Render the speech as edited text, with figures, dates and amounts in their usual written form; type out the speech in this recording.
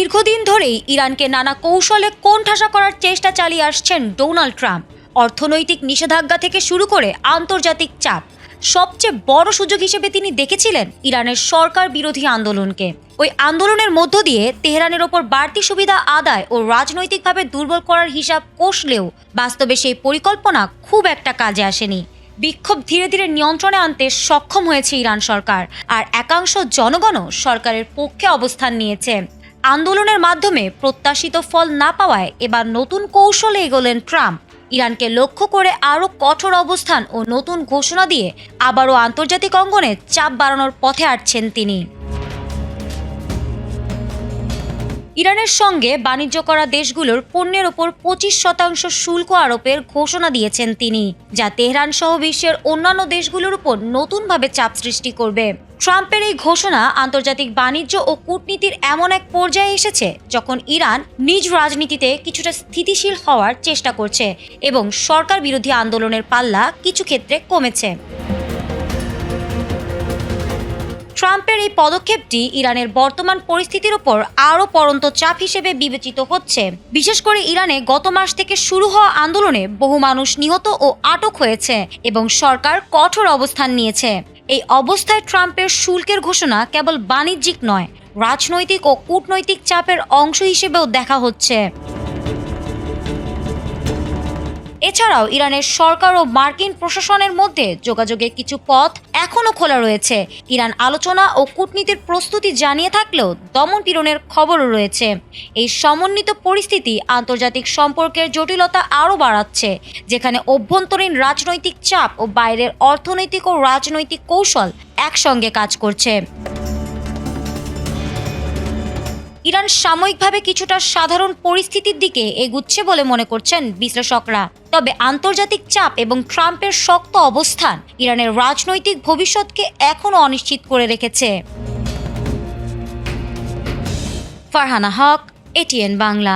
দীর্ঘদিন ধরেই ইরানকে নানা কৌশলে কোণঠাসা করার চেষ্টা চালিয়ে আসছেন ডোনাল্ড ট্রাম্প। অর্থনৈতিক নিষেধাজ্ঞা থেকে শুরু করে আন্তর্জাতিক চাপ, সবচেয়ে বড় সুযোগ হিসেবে তিনি দেখেছিলেন ইরানের সরকার বিরোধী আন্দোলনকে। ওই আন্দোলনের মধ্য দিয়ে তেহরানের ওপর বাড়তি সুবিধা আদায় ও রাজনৈতিকভাবে দুর্বল করার হিসাব কষলেও বাস্তবে সেই পরিকল্পনা খুব একটা কাজে আসেনি। বিক্ষোভ ধীরে ধীরে নিয়ন্ত্রণে আনতে সক্ষম হয়েছে ইরান সরকার, আর একাংশ জনগণও সরকারের পক্ষে অবস্থান নিয়েছে। আন্দোলনের মাধ্যমে প্রত্যাশিত ফল না পাওয়ায় এবার নতুন কৌশলে এগোলেন ট্রাম্প। ইরানকে লক্ষ্য করে আরও কঠোর অবস্থান ও নতুন ঘোষণা দিয়ে আবারও আন্তর্জাতিক অঙ্গনে চাপ বাড়ানোর পথে হাঁটছেন তিনি। ইরানের সঙ্গে বাণিজ্য করা দেশগুলোর পণ্যের ওপর 25% শুল্ক আরোপের ঘোষণা দিয়েছেন তিনি, যা তেহরান সহ বিশ্বের অন্যান্য দেশগুলোর উপর নতুনভাবে চাপ সৃষ্টি করবে। ট্রাম্পের এই ঘোষণা আন্তর্জাতিক বাণিজ্য ও কূটনীতির এমন এক পর্যায়ে এসেছে যখন ইরান নিজ রাজনীতিতে কিছুটা স্থিতিশীল হওয়ার চেষ্টা করছে এবং সরকার বিরোধী আন্দোলনের পাল্লা কিছু ক্ষেত্রে কমেছে। ট্রাম্পের এই পদক্ষেপটি ইরানের বর্তমান পরিস্থিতির ওপর আরও পড়ন্ত চাপ হিসেবে বিবেচিত হচ্ছে। বিশেষ করে ইরানে গত মাস থেকে শুরু হওয়া আন্দোলনে বহু মানুষ নিহত ও আটক হয়েছে এবং সরকার কঠোর অবস্থান নিয়েছে। এই অবস্থায় ট্রাম্পের শুল্কের ঘোষণা কেবল বাণিজ্যিক নয়, রাজনৈতিক ও কূটনৈতিক চাপের অংশ হিসেবেও দেখা হচ্ছে। এছাড়াও ইরানের সরকার ও মার্কিন প্রশাসনের মধ্যে যোগাযোগের কিছু পথ এখনও খোলা রয়েছে। ইরান আলোচনা ও কূটনীতির প্রস্তুতি জানিয়ে থাকলেও দমন পীড়নের খবরও রয়েছে। এই সমন্বিত পরিস্থিতি আন্তর্জাতিক সম্পর্কের জটিলতা আরও বাড়াচ্ছে, যেখানে অভ্যন্তরীণ রাজনৈতিক চাপ ও বাইরের অর্থনৈতিক ও রাজনৈতিক কৌশল একসঙ্গে কাজ করছে। ইরান সাময়িকভাবে কিছুটা সাধারণ পরিস্থিতির দিকে এগুচ্ছে বলে মনে করছেন বিশ্লেষকরা। তবে আন্তর্জাতিক চাপ এবং ট্রাম্পের শক্ত অবস্থান ইরানের রাজনৈতিক ভবিষ্যৎকে এখনও অনিশ্চিত করে রেখেছে। ফারহানা হক, এটিএন বাংলা।